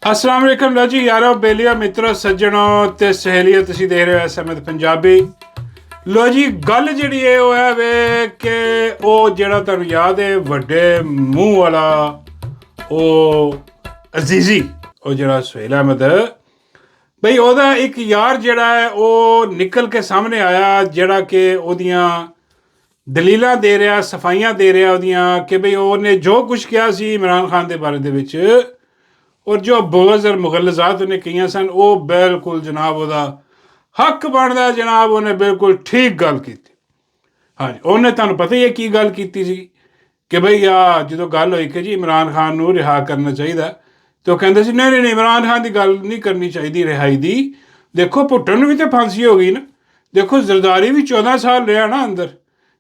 अस्सलाम वालेकुम लो जी यारो बेलियो मित्रो सज्जनों ते सहेलियो तुसीं देख रहे हो SMS पंजाबी। लो जी गल जिहड़ी है वो है वे कि वो जिहड़ा तुहानूं याद है वड्डे मूँह वाला वो अजीजी वो जिहड़ा सुहेल अहमद बई ओहदा एक यार जिहड़ा है वो निकल के सामने आया जिहड़ा कि ओहदियां दलीलां दे रहा सफाइयां दे रहा ओहदियां कि बई उहने जो कुछ किया सी इमरान खान के बारे दे विच और जो बोझ और मुगलजात उन्हें कही सन वो बिल्कुल जनाब वह हक बनता जनाब उन्हें बिल्कुल ठीक गल की। हाँ जी उन्हें तुहानूं पता ही है की गल की कि बई जो गल हुई कि जी इमरान खान नूं रिहा करना चाहिए तो कहते सी नहीं नहीं इमरान खान की गल नहीं करनी चाहिए रिहाई की। देखो भुट्टन नूं भी तो फांसी हो गई ना, देखो जरदारी भी 14 साल रहा ना अंदर,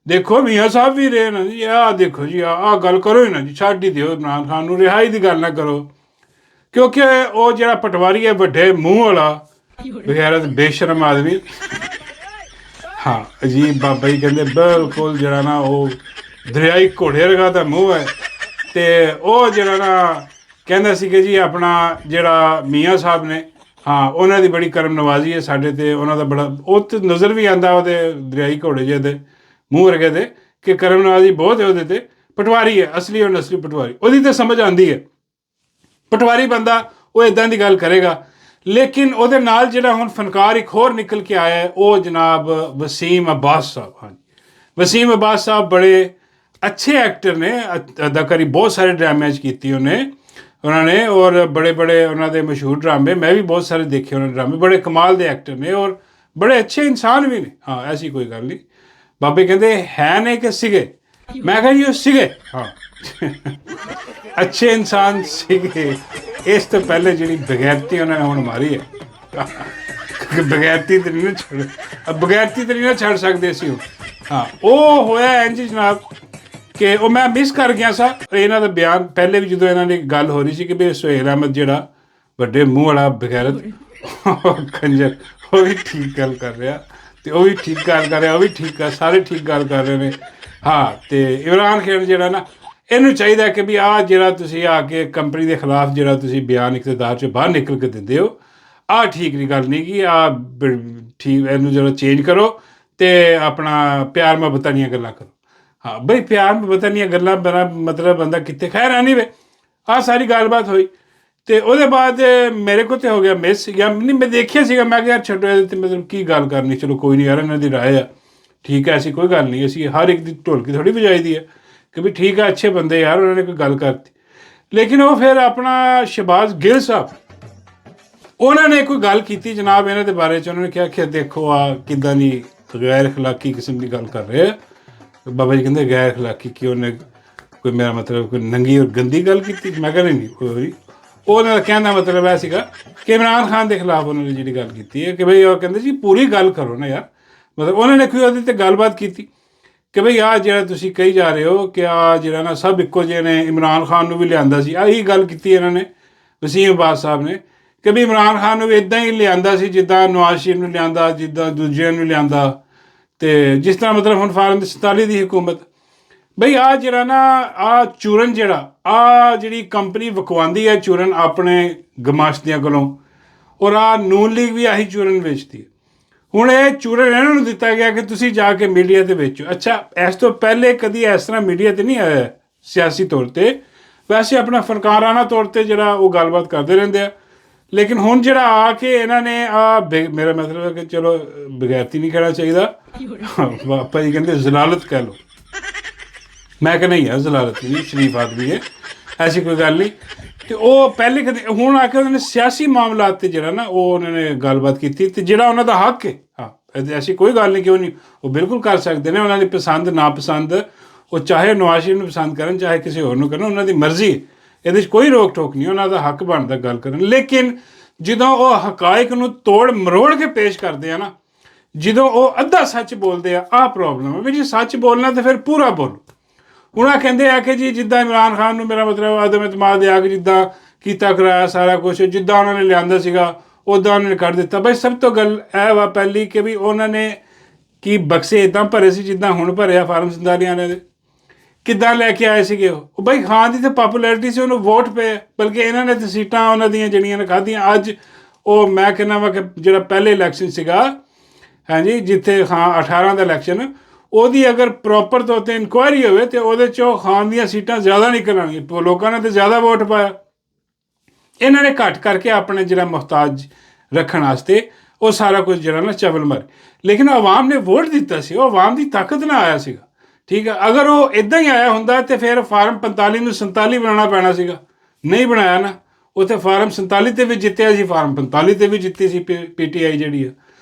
देखो मियाँ साहब भी रहे ना जी। देखो जी गल करो ही ना जी, छड्ड ही दिओ इमरान खान नूं, रिहाई की गल ना करो क्योंकि वो जो पटवारी है वड्डे मूँह वाला बगैरत बेशरम आदमी। हाँ अजीब बाबा जी कहते बिल्कुल जरा ना वो दरियाई घोड़े वर्गा दा मूँह है। तो वो जरा ना कहता सी कि जी अपना जरा मियाँ साहब ने हाँ उन्होंने बड़ी करम नवाजी है साढ़े ते, उन्होंने बड़ा वो तो नज़र भी आता वो दरियाई घोड़े जे दे मूँह वर्गे दे कि करम नवाजी बहुत है वो पटवारी है असली और नसली पटवारी, वो तो समझ आती है पटवारी बंदा वो इदां दी गल करेगा। लेकिन वो नाल जिहड़ा हुण फनकार एक होर निकल के आया है वो जनाब वसीम अब्बास साहब। हाँ जी वसीम अब्बास साहब बड़े अच्छे एक्टर ने, अदाकारी बहुत सारे ड्रामे की उन्होंने और बड़े बड़े उन्होंने मशहूर ड्रामे मैं भी बहुत सारे देखे उन्होंने ड्रामे, बड़े कमाल के एक्टर ने और बड़े अच्छे इंसान भी ने। हाँ ऐसी कोई गल नहीं, बाबे कहते है ने कि सिगे, मैं कहा जी वो सिगे हाँ अच्छे इंसान सीगे। इस तो पहले जी बगैरती उन्होंने हुण मारी है बगैरती तो नहीं ना छड़ बगैरती तो नहीं ना छड़ सकते असीं। हाँ वो होया इंज जनाब कि वो मैं मिस कर गया सा इन्हों का बयान पहले भी जो इन्होंने गल हो रही थी कि भाई सुहेल अहमद जिहड़ा वड्डे मूँह वाला बगैरत खंजर वो भी ठीक गल कर रहा, तो वह भी ठीक गल कर रहा, वह भी ठीक सारे ठीक गल कर रहे हैं। हाँ तो इमरान खान जिहड़ा ना इनू चाहिए कि भी जिहड़ा तुसीं आके कंपनी के खिलाफ जिहड़ा तुसीं बयान इकतदार चों बाहर निकल के दिंदे हो ठीक नहीं गल नहीं कि ठीक इनू जरा चेंज करो तो अपना प्यार मुहब्बत दियां गल्लां करो। हाँ बई प्यार मुहब्बत दियां गल्लां बड़ा मतलब बंदा कितने खैर एनी वे सारी गलबात हुई तो वो बाद मेरे को तो हो गया मिस या नहीं मैं देखिया सीगा मैं यार छड्डो मतलब की गल करनी, चलो कोई नहीं यार इन्हों की राय है ठीक है ऐसी कोई गल नहीं, असी हर एक की ढोलकी थोड़ी बजाई दी है कि भी ठीक है अच्छे बंदे यार उन्होंने कोई गल करती। लेकिन वो फिर अपना शहबाज गिल साहब उन्होंने कोई गल की जनाब इन्हों के बारे उन्होंने कहा कि देखो किदां दी गैर अखलाकी किस्म की गल कर रहे हैं। बाबा जी कहते गैर अखलाकी कि उन्हें कोई मेरा मतलब कोई नंगी और गंदी गल की, मैं कहना नहीं कोई उन्होंने कहने का मतलब यह सीगा कि इमरान खान के खिलाफ उन्होंने जी गल की है कि भाई वो कहते जी पूरी गल करो ना यार, मतलब उन्होंने कोई वो गलबात की कि भाई जो तुम कही जा रहे हो कि जो ना सब एको जे ने इमरान खान भी लिया सी, यही गल की इन्होंने वसीम अब्बास साहब ने कि भी इमरान खान भी इदा ही लिया जिदा नवाज शरीफ लिया जिदा दूजे लिया तो जिस तरह मतलब हम फारम 47 की हुकूमत बई जरा ना चूरन जरा जी कंपनी विकवादी है चूरन अपने गमाश्तियों कोलों और नून लीग भी आही चूरन बेचती है। हुण ये चूरन इन्होंने दिता गया कि तुसीं जाके मीडिया ते बेचो। अच्छा इस तो पहले कभी इस तरह मीडिया ते नहीं आया सियासी तौर पर, वैसे अपना फनकाराना तौर पर जरा वो गलबात करते रहते हैं। लेकिन हुण जरा आके इन्होंने मेरा मतलब है कि चलो बगैरती नहीं कहना चाहिए पापा जी कहते जलालत कह लो, मैं कहना ही है जलालत नहीं, शरीफ आदमी है ऐसी कोई गल नहीं। तो वो पहले कदे हुण आके उन्होंने सियासी मामलात ते जरा ना वो उन्होंने गलबात की तो जो उन्होंने हक है। हाँ ऐसी कोई गल नहीं कि नहीं वो बिल्कुल कर सकते हैं, उन्होंने पसंद नापसंद वो चाहे नवाज शरीफ पसंद करन चाहे किसी होर करन उन्होंने मर्जी, ये कोई रोक टोक नहीं, उन्होंने हक बनता गल करन। लेकिन जो वो हकायक नूं तोड़ मरोड़ के पेश करते हैं ना, जो वो अद्धा सच बोलते हैं प्रॉब्लम है भी जी सच बोलना तो फिर पूरा बोलो। उन्हें कहते हैं कि जी जिदा इमरान खान नूं मेरा मतलब आदम इतमाद आ कि जिदा किया कराया सारा कुछ जिदा उन्होंने लिया सीगा उदा उन्होंने कर दिता। बई सब तो गल है वा पहली कि भी उन्होंने की बक्से इदा भरे से जिदा हुण भरे फार्म 47 वाले दे ਕਿੱਦਾਂ ਲੈ ਕੇ ਆਏ ਸੀਗੇ ਉਹ ਬਈ ਖਾਨ ਦੀ ਤਾਂ ਪਾਪੂਲੈਰਿਟੀ ਸੀ, ਉਹਨੂੰ ਵੋਟ ਪਏ, ਬਲਕਿ ਇਹਨਾਂ ਨੇ ਤਾਂ ਸੀਟਾਂ ਉਹਨਾਂ ਦੀਆਂ ਜਿਹੜੀਆਂ ਨੇ ਖਾਧੀਆਂ। ਅੱਜ ਉਹ ਮੈਂ ਕਹਿੰਦਾ ਵਾ ਕਿ ਜਿਹੜਾ ਪਹਿਲੇ ਇਲੈਕਸ਼ਨ ਸੀਗਾ ਹਾਂਜੀ ਜਿੱਥੇ ਹਾਂ 18 ਦਾ ਇਲੈਕਸ਼ਨ, ਉਹਦੀ ਅਗਰ ਪ੍ਰੋਪਰ ਤੌਰ 'ਤੇ ਇਨਕੁਆਇਰੀ ਹੋਵੇ ਤਾਂ ਉਹਦੇ 'ਚੋਂ ਖਾਨ ਦੀਆਂ ਸੀਟਾਂ ਜ਼ਿਆਦਾ ਨਿਕਲ ਆਉਣਗੀਆਂ। ਲੋਕਾਂ ਨੇ ਤਾਂ ਜ਼ਿਆਦਾ ਵੋਟ ਪਾਇਆ, ਇਹਨਾਂ ਨੇ ਘੱਟ ਕਰਕੇ ਆਪਣੇ ਜਿਹੜਾ ਮੁਹਤਾਜ ਰੱਖਣ ਵਾਸਤੇ ਉਹ ਸਾਰਾ ਕੁਝ ਜਿਹੜਾ ਨਾ ਚਵਲ ਮਾਰੇ। ਲੇਕਿਨ ਆਵਾਮ ਨੇ ਵੋਟ ਦਿੱਤਾ ਸੀ, ਉਹ ਆਵਾਮ ਦੀ ਤਾਕਤ ਨਾਲ ਆਇਆ ਸੀਗਾ, ਠੀਕ ਹੈ। ਅਗਰ ਉਹ ਇੱਦਾਂ ਹੀ ਆਇਆ ਹੁੰਦਾ ਤਾਂ ਫਿਰ ਫਾਰਮ 45 ਨੂੰ 47 ਬਣਾਉਣਾ ਪੈਣਾ ਸੀਗਾ, ਨਹੀਂ ਬਣਾਇਆ ਨਾ। ਉੱਥੇ ਫਾਰਮ 47 ਤੇ ਵੀ ਜਿੱਤਿਆ ਸੀ, ਫਾਰਮ 45 ਤੇ ਵੀ ਜਿੱਤੀ ਸੀ PTI ਜਿਹੜੀ ਆ।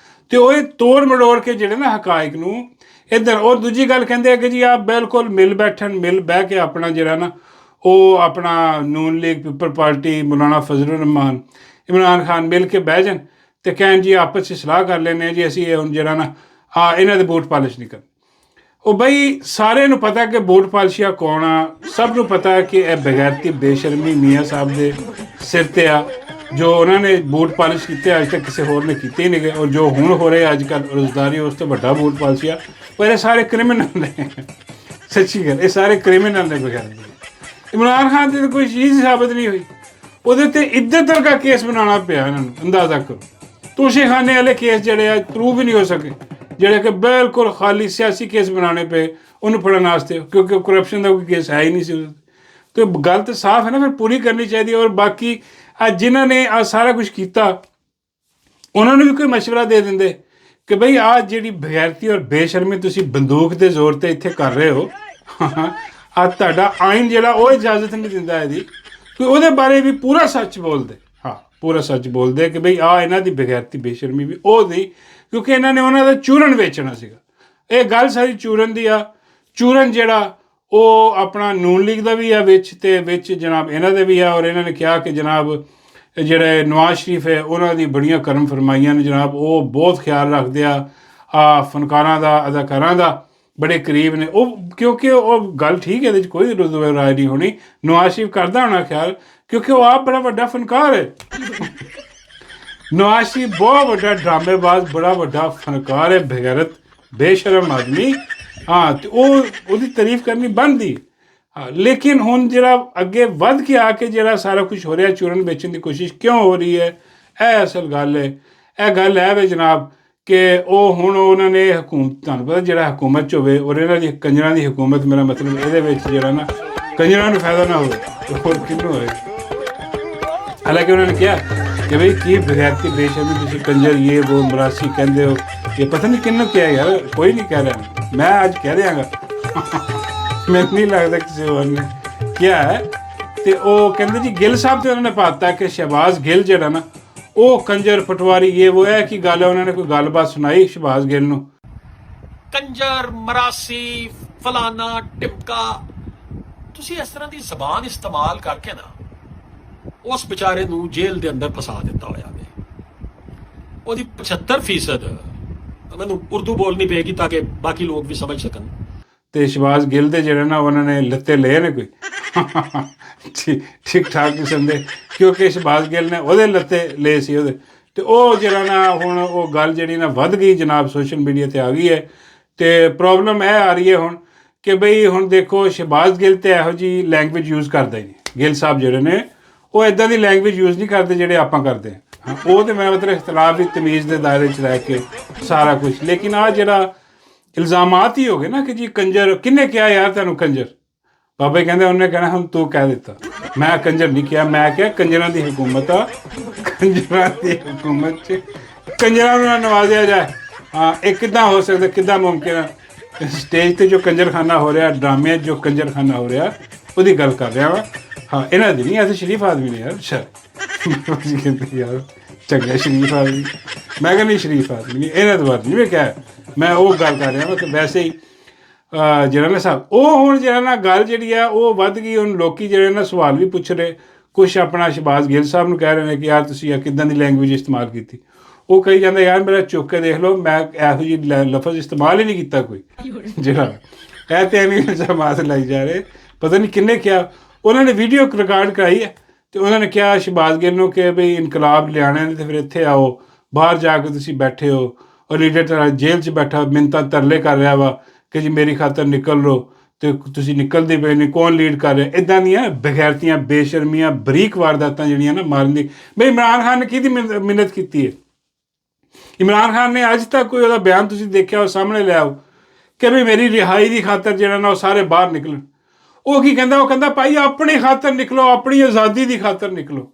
ਅਤੇ ਉਹ ਇਹ ਤੋੜ ਮੜੋੜ ਕੇ ਜਿਹੜੇ ਨਾ ਹਕਾਇਕ ਨੂੰ ਇੱਧਰ। ਔਰ ਦੂਜੀ ਗੱਲ ਕਹਿੰਦੇ ਆ ਕਿ ਜੀ ਆਪ ਬਿਲਕੁਲ ਮਿਲ ਬਹਿ ਕੇ ਆਪਣਾ ਜਿਹੜਾ ਨਾ ਉਹ ਆਪਣਾ ਨੂਨ ਲੀਗ ਪੀਪਲ ਪਾਰਟੀ ਮੌਲਾਨਾ ਫਜ਼ਲੁਰ ਰਹਿਮਾਨ ਇਮਰਾਨ ਖਾਨ ਮਿਲ ਕੇ ਬਹਿ ਜਾਣ ਅਤੇ ਕਹਿਣ ਜੀ ਆਪਸ 'ਚ ਸਲਾਹ ਕਰ ਲੈਂਦੇ ਹਾਂ ਜੀ ਅਸੀਂ ਇਹ ਹੁਣ ਜਿਹੜਾ ਨਾ ਇਹਨਾਂ ਦੇ ਬੂਟ ਪਾਲਿਸ਼ ਨਹੀਂ ਕਰਨੀ। ਉਹ ਬਈ ਸਾਰਿਆਂ ਨੂੰ ਪਤਾ ਕਿ ਬੂਟ ਪਾਲਿਸ਼ੀਆ ਕੌਣ ਆ, ਸਭ ਨੂੰ ਪਤਾ ਕਿ ਇਹ ਬਗੈਰਤੀ ਬੇਸ਼ਰਮੀ ਮੀਆਂ ਸਾਹਿਬ ਦੇ ਸਿਰ 'ਤੇ ਆ, ਜੋ ਉਹਨਾਂ ਨੇ ਬੂਟ ਪਾਲਿਸ਼ ਕੀਤੇ ਅੱਜ ਤੱਕ ਕਿਸੇ ਹੋਰ ਨੇ ਕੀਤੇ ਹੀ ਨਹੀਂ ਗਏ। ਔਰ ਜੋ ਹੁਣ ਹੋ ਰਹੇ ਅੱਜ ਕੱਲ੍ਹ ਰੋਜ਼ਦਾਰੀ ਉਸ ਤੋਂ ਵੱਡਾ ਬੂਟ ਪਾਲਿਸ਼ੀਆ। ਪਰ ਇਹ ਸਾਰੇ ਕ੍ਰਿਮੀਨਲ ਨੇ, ਸੱਚੀ ਗੱਲ, ਇਹ ਸਾਰੇ ਕ੍ਰਿਮੀਨਲ ਨੇ ਬਗੈਰ। ਇਮਰਾਨ ਖਾਨ ਦੀ ਤਾਂ ਕੋਈ ਚੀਜ਼ ਸਾਬਤ ਨਹੀਂ ਹੋਈ, ਉਹਦੇ 'ਤੇ ਇੱਜ਼ਤ ਦਾ ਕੇਸ ਬਣਾਉਣਾ ਪਿਆ ਇਹਨਾਂ ਨੂੰ। ਅੰਦਾਜ਼ਾ ਕਰੋ, ਤੋਸ਼ੇਖਾਨੇ ਵਾਲੇ ਕੇਸ ਜਿਹੜੇ ਆ ਪ੍ਰੂਵ ਹੀ ਨਹੀਂ ਹੋ ਸਕੇ, ਜਿਹੜੇ ਕਿ ਬਿਲਕੁਲ ਖਾਲੀ ਸਿਆਸੀ ਕੇਸ ਬਣਾਉਣੇ ਪਏ ਉਹਨੂੰ ਫੜਨ ਵਾਸਤੇ, ਕਿਉਂਕਿ ਕਰਪਸ਼ਨ ਦਾ ਕੋਈ ਕੇਸ ਹੈ ਹੀ ਨਹੀਂ ਸੀ ਉਹਦੇ 'ਤੇ। ਤਾਂ ਗੱਲ ਤਾਂ ਸਾਫ਼ ਹੈ ਨਾ, ਫਿਰ ਪੂਰੀ ਕਰਨੀ ਚਾਹੀਦੀ। ਔਰ ਬਾਕੀ ਜਿਨ੍ਹਾਂ ਨੇ ਆਹ ਸਾਰਾ ਕੁਛ ਕੀਤਾ ਉਹਨਾਂ ਨੂੰ ਵੀ ਕੋਈ ਮਸ਼ਵਰਾ ਦੇ ਦਿੰਦੇ ਕਿ ਬਈ ਆਹ ਜਿਹੜੀ ਬਗੈਰਤੀ ਔਰ ਬੇਸ਼ਰਮੀ ਤੁਸੀਂ ਬੰਦੂਕ ਦੇ ਜ਼ੋਰ 'ਤੇ ਇੱਥੇ ਕਰ ਰਹੇ ਹੋ, ਤੁਹਾਡਾ ਆਇਨ ਜਿਹੜਾ ਉਹ ਇਜਾਜ਼ਤ ਨਹੀਂ ਦਿੰਦਾ ਇਹਦੀ, ਕਿ ਉਹਦੇ ਬਾਰੇ ਵੀ ਪੂਰਾ ਸੱਚ ਬੋਲਦੇ। ਹਾਂ, ਪੂਰਾ ਸੱਚ ਬੋਲਦੇ ਕਿ ਬਈ ਇਹਨਾਂ ਦੀ ਬਗੈਰਤੀ ਬੇਸ਼ਰਮੀ ਵੀ ਉਹ ਨਹੀਂ, ਕਿਉਂਕਿ ਇਹਨਾਂ ਨੇ ਉਹਨਾਂ ਦਾ ਚੂਰਨ ਵੇਚਣਾ ਸੀਗਾ। ਇਹ ਗੱਲ ਸਾਰੀ ਚੂਰਨ ਦੀ ਆ। ਚੂਰਨ ਜਿਹੜਾ ਉਹ ਆਪਣਾ ਨੂਨ ਲੀਗ ਦਾ ਵੀ ਆ ਵਿੱਚ, ਅਤੇ ਵਿੱਚ ਜਨਾਬ ਇਹਨਾਂ ਦੇ ਵੀ ਆ। ਔਰ ਇਹਨਾਂ ਨੇ ਕਿਹਾ ਕਿ ਜਨਾਬ ਜਿਹੜੇ ਨਵਾਜ਼ ਸ਼ਰੀਫ ਹੈ ਉਹਨਾਂ ਦੀ ਬੜੀਆਂ ਕਰਮ ਫਰਮਾਈਆਂ ਨੇ ਜਨਾਬ, ਉਹ ਬਹੁਤ ਖਿਆਲ ਰੱਖਦੇ ਆ ਫਨਕਾਰਾਂ ਦਾ, ਅਦਾਕਾਰਾਂ ਦਾ, ਬੜੇ ਕਰੀਬ ਨੇ ਉਹ। ਕਿਉਂਕਿ ਉਹ ਗੱਲ ਠੀਕ ਹੈ, ਇਹਦੇ 'ਚ ਕੋਈ ਰਾਏ ਨਹੀਂ ਹੋਣੀ। ਨਵਾਜ਼ ਸ਼ਰੀਫ ਕਰਦਾ ਹੋਣਾ ਖਿਆਲ, ਕਿਉਂਕਿ ਉਹ ਆਪ ਬੜਾ ਵੱਡਾ ਫਨਕਾਰ ਹੈ। ਨਵਾਜ਼ ਸ਼ਰੀਫ ਬਹੁਤ ਵੱਡਾ ਡਰਾਮੇਬਾਜ਼, ਬੜਾ ਵੱਡਾ ਫਨਕਾਰ ਹੈ, ਬੇਗੈਰਤ ਬੇਸ਼ਰਮ ਆਦਮੀ। ਹਾਂ, ਅਤੇ ਉਹਦੀ ਤਾਰੀਫ ਕਰਨੀ ਬਣਦੀ। ਹਾਂ, ਲੇਕਿਨ ਹੁਣ ਜਿਹੜਾ ਅੱਗੇ ਵੱਧ ਕੇ ਆ ਕੇ ਜਿਹੜਾ ਸਾਰਾ ਕੁਛ ਹੋ ਰਿਹਾ, ਚੂਰਨ ਵੇਚਣ ਦੀ ਕੋਸ਼ਿਸ਼ ਕਿਉਂ ਹੋ ਰਹੀ ਹੈ, ਇਹ ਅਸਲ ਗੱਲ ਹੈ। ਇਹ ਗੱਲ ਹੈ ਵੇ ਜਨਾਬ ਕਿ ਉਹ ਹੁਣ ਉਹਨਾਂ ਨੇ ਹਕੂਮਤ, ਤੁਹਾਨੂੰ ਪਤਾ ਜਿਹੜਾ ਹਕੂਮਤ 'ਚ ਹੋਵੇ ਔਰ ਇਹਨਾਂ ਦੀ ਕੰਜਰਾਂ ਦੀ ਹਕੂਮਤ, ਮੇਰਾ ਮਤਲਬ ਇਹਦੇ ਵਿੱਚ ਜਿਹੜਾ ਨਾ ਕੰਜਰਾਂ ਨੂੰ ਫਾਇਦਾ ਨਾ ਹੋਵੇ ਹੋਰ ਕਿਹਨੂੰ ਹੋਵੇ। ਹਾਲਾਂਕਿ ਉਹਨਾਂ ਨੇ ਕਿਹਾ ਕਿ ਬਈ ਕੀ ਬਗੈਰਤੀ ਬੇਸ਼ਰਮੀ ਤੁਸੀਂ ਕੰਜਰ ਇਹ ਵੋ ਮਰਾਸੀ ਕਹਿੰਦੇ ਹੋ, ਇਹ ਪਤਾ ਨਹੀਂ ਕਿਹਨੂੰ ਕਿਹਾ ਯਾਰ, ਕੋਈ ਨਹੀਂ ਕਹਿ ਰਿਹਾ। ਮੈਂ ਅੱਜ ਕਹਿ ਦਿਆਂਗਾ, ਮੈਨੂੰ ਨਹੀਂ ਲੱਗਦਾ ਕਿਸੇ ਹੋਰ ਨੇ ਕਿਹਾ ਹੈ। ਅਤੇ ਉਹ ਕਹਿੰਦੇ ਜੀ ਗਿੱਲ ਸਾਹਿਬ 'ਤੇ ਉਹਨਾਂ ਨੇ ਪਾਤਾ ਕਿ ਸ਼ਹਿਬਾਜ਼ ਗਿੱਲ ਜਿਹੜਾ ਨਾ ਉਹ ਕੰਜਰ ਪਟਵਾਰੀ ਇਹ ਵੋ ਹੈ। ਕੀ ਗੱਲ ਹੈ, ਉਹਨਾਂ ਨੇ ਕੋਈ ਗੱਲਬਾਤ ਸੁਣਾਈ ਸ਼ਹਿਬਾਜ਼ ਗਿੱਲ ਨੂੰ, ਕੰਜਰ ਮਰਾਸੀ ਫਲਾਨਾ ਟਿਮਕਾ, ਤੁਸੀਂ ਇਸ ਤਰ੍ਹਾਂ ਦੀ ਜ਼ਬਾਨ ਇਸਤੇਮਾਲ ਕਰਕੇ ਨਾ ਉਸ ਵਿਚਾਰੇ ਨੂੰ ਜੇਲ੍ਹ ਦੇ ਅੰਦਰ ਫਸਾ ਦਿੱਤਾ ਹੋਇਆ ਵੇ। ਉਹਦੀ 75% ਮੈਨੂੰ ਉਰਦੂ ਬੋਲਣੀ ਪਏਗੀ ਤਾਂ ਕਿ ਬਾਕੀ ਲੋਕ ਵੀ ਸਮਝ ਸਕਣ। ਅਤੇ ਸ਼ਹਿਬਾਜ਼ ਗਿੱਲ ਦੇ ਜਿਹੜੇ ਨਾ ਉਹਨਾਂ ਨੇ ਲੱਤੇ ਲਏ ਨੇ ਕੋਈ ਠੀਕ ਠਾਕ ਕਿਸਮ ਦੇ, ਕਿਉਂਕਿ ਸ਼ਹਿਬਾਜ਼ ਗਿੱਲ ਨੇ ਉਹਦੇ ਲੱਤੇ ਲਏ ਸੀ ਉਹਦੇ। ਅਤੇ ਉਹ ਜਿਹੜਾ ਨਾ ਹੁਣ ਉਹ ਗੱਲ ਜਿਹੜੀ ਨਾ ਵੱਧ ਗਈ ਜਨਾਬ, ਸੋਸ਼ਲ ਮੀਡੀਆ 'ਤੇ ਆ ਗਈ ਹੈ। ਅਤੇ ਪ੍ਰੋਬਲਮ ਇਹ ਆ ਰਹੀ ਹੈ ਹੁਣ ਕਿ ਬਈ ਹੁਣ ਦੇਖੋ ਸ਼ਹਿਬਾਜ਼ ਗਿੱਲ ਤਾਂ ਇਹੋ ਜਿਹੀ ਲੈਂਗੁਏਜ ਯੂਜ਼ ਕਰਦਾ ਹੀ ਨਹੀਂ। ਗਿੱਲ ਸਾਹਿਬ ਜਿਹੜੇ ਨੇ ਉਹ ਇੱਦਾਂ ਦੀ ਲੈਂਗੁਏਜ ਯੂਜ਼ ਨਹੀਂ ਕਰਦੇ ਜਿਹੜੇ ਆਪਾਂ ਕਰਦੇ ਹਾਂ। ਉਹ ਤਾਂ ਮੈਂ ਮਤਲਬ ਇਖਤਲਾਫ ਦੀ ਤਮੀਜ਼ ਦੇ ਦਾਇਰੇ 'ਚ ਰਹਿ ਕੇ ਸਾਰਾ ਕੁਛ। ਲੇਕਿਨ ਆਹ ਜਿਹੜਾ ਇਲਜ਼ਾਮਾਤ ਹੀ ਹੋ ਗਏ ਨਾ ਕਿ ਜੀ ਕੰਜਰ, ਕਿਹਨੇ ਕਿਹਾ ਯਾਰ ਤੁਹਾਨੂੰ ਕੰਜਰ? ਬਾਬੇ ਕਹਿੰਦੇ ਉਹਨੇ ਕਹਿਣਾ ਹੁਣ ਤੂੰ ਕਹਿ ਦਿੱਤਾ, ਮੈਂ ਕੰਜਰ ਨਹੀਂ ਕਿਹਾ, ਮੈਂ ਕਿਹਾ ਕੰਜਰਾਂ ਦੀ ਹਕੂਮਤ ਆ, ਕੰਜਰਾਂ ਦੀ ਹਕੂਮਤ 'ਚ ਕੰਜਰਾਂ ਨੂੰ ਨਾ ਨਵਾਜ਼ਿਆ ਜਾਏ। ਹਾਂ, ਇਹ ਕਿੱਦਾਂ ਹੋ ਸਕਦਾ, ਕਿੱਦਾਂ ਮੁਮਕਿਨ ਆ? ਸਟੇਜ 'ਤੇ ਜੋ ਕੰਜਰਖਾਨਾ ਹੋ ਰਿਹਾ, ਡਰਾਮੇ 'ਚ ਜੋ ਕੰਜਰਖਾਨਾ ਹੋ ਰਿਹਾ, ਉਹਦੀ ਗੱਲ ਕਰ ਰਿਹਾ ਵਾ। ਹਾਂ, ਇਹਨਾਂ ਦੀ ਨਹੀਂ, ਐਸੇ ਸ਼ਰੀਫ ਆਦਮੀ ਨੇ ਯਾਰ। ਅੱਛਾ ਕਹਿੰਦੇ ਯਾਰ ਚੰਗਾ ਸ਼ਰੀਫ ਆਦਮੀ, ਮੈਂ ਕਹਿੰਦਾ ਨਹੀਂ ਸ਼ਰੀਫ ਆਦਮੀ ਨਹੀਂ, ਇਹਨਾਂ ਦੇ ਬਾਰੇ ਨਹੀਂ ਮੈਂ ਕਿਹਾ, ਮੈਂ ਉਹ ਗੱਲ ਕਰ ਰਿਹਾ ਵਾ। ਤਾਂ ਵੈਸੇ ਹੀ ਜਿਹੜਾ ਨਾ ਸਾਹਿਬ ਉਹ ਹੁਣ ਜਿਹੜਾ ਨਾ ਗੱਲ ਜਿਹੜੀ ਆ ਉਹ ਵੱਧ ਗਈ। ਹੁਣ ਲੋਕ ਜਿਹੜੇ ਨਾ ਸਵਾਲ ਵੀ ਪੁੱਛ ਰਹੇ, ਕੁਛ ਆਪਣਾ ਸ਼ਹਿਬਾਜ਼ ਗਿੱਲ ਸਾਹਿਬ ਨੂੰ ਕਹਿ ਰਹੇ ਨੇ ਕਿ ਯਾਰ ਤੁਸੀਂ ਕਿੱਦਾਂ ਦੀ ਲੈਂਗੁਏਜ ਇਸਤੇਮਾਲ ਕੀਤੀ। ਉਹ ਕਹੀ ਜਾਂਦਾ ਯਾਰ ਮੇਰਾ ਚੁੱਕ ਕੇ ਦੇਖ ਲਓ, ਮੈਂ ਇਹੋ ਜਿਹੀ ਲਫ਼ਜ਼ ਇਸਤੇਮਾਲ ਹੀ ਨਹੀਂ ਕੀਤਾ ਕੋਈ। ਜਿਹੜਾ ਇਹ ਤਾਂ ਐਵੇਂ ਇਲਜ਼ਾਮਾਤ ਲਾਈ ਜਾ ਰਹੇ, ਪਤਾ ਨਹੀਂ ਕਿੰਨੇ ਕਿਹਾ। ਉਹਨਾਂ ਨੇ ਵੀਡੀਓ ਰਿਕਾਰਡ ਕਰਾਈ ਹੈ ਅਤੇ ਉਹਨਾਂ ਨੇ ਕਿਹਾ ਸ਼ਹਿਬਾਜ਼ ਗਿੱਲ ਨੂੰ ਕਿ ਬਈ ਇਨਕਲਾਬ ਲਿਆਉਣਾ ਨੇ ਅਤੇ ਫਿਰ ਇੱਥੇ ਆਓ, ਬਾਹਰ ਜਾ ਕੇ ਤੁਸੀਂ ਬੈਠੇ ਹੋ ਔਰ ਲੀਡਰ ਜੇਲ੍ਹ 'ਚ ਬੈਠਾ ਮਿੰਨਤਾਂ ਤਰਲੇ ਕਰ ਰਿਹਾ ਵਾ ਕਿ ਜੀ ਮੇਰੀ ਖਾਤਰ ਨਿਕਲ ਲਓ। ਤੇ ਤੁਸੀਂ ਨਿਕਲਦੇ ਪਏ ਨੇ, ਕੌਣ ਲੀਡ ਕਰ ਰਿਹਾ, ਇੱਦਾਂ ਦੀਆਂ ਬਗੈਰਤੀਆਂ, ਬੇਸ਼ਰਮੀਆਂ, ਬਰੀਕ ਵਾਰਦਾਤਾਂ ਜਿਹੜੀਆਂ ਨਾ ਮਾਰਨ ਦੀ। ਬਈ ਇਮਰਾਨ ਖਾਨ ਨੇ ਕਿਹਦੀ ਮਿਹਨਤ ਕੀਤੀ ਹੈ? ਇਮਰਾਨ ਖਾਨ ਨੇ ਅੱਜ ਤੱਕ ਕੋਈ ਉਹਦਾ ਬਿਆਨ ਤੁਸੀਂ ਦੇਖਿਆ ਉਹ ਸਾਹਮਣੇ ਲਿਆਓ ਕਿ ਵੀ ਮੇਰੀ ਰਿਹਾਈ ਦੀ ਖਾਤਰ ਜਿਹੜਾ ਨਾ ਉਹ ਸਾਰੇ ਬਾਹਰ ਨਿਕਲਣ? ਉਹ ਕੀ ਕਹਿੰਦਾ? ਉਹ ਕਹਿੰਦਾ ਭਾਈ ਆਪਣੀ ਖਾਤਰ ਨਿਕਲੋ, ਆਪਣੀ ਆਜ਼ਾਦੀ ਦੀ ਖਾਤਰ ਨਿਕਲੋ।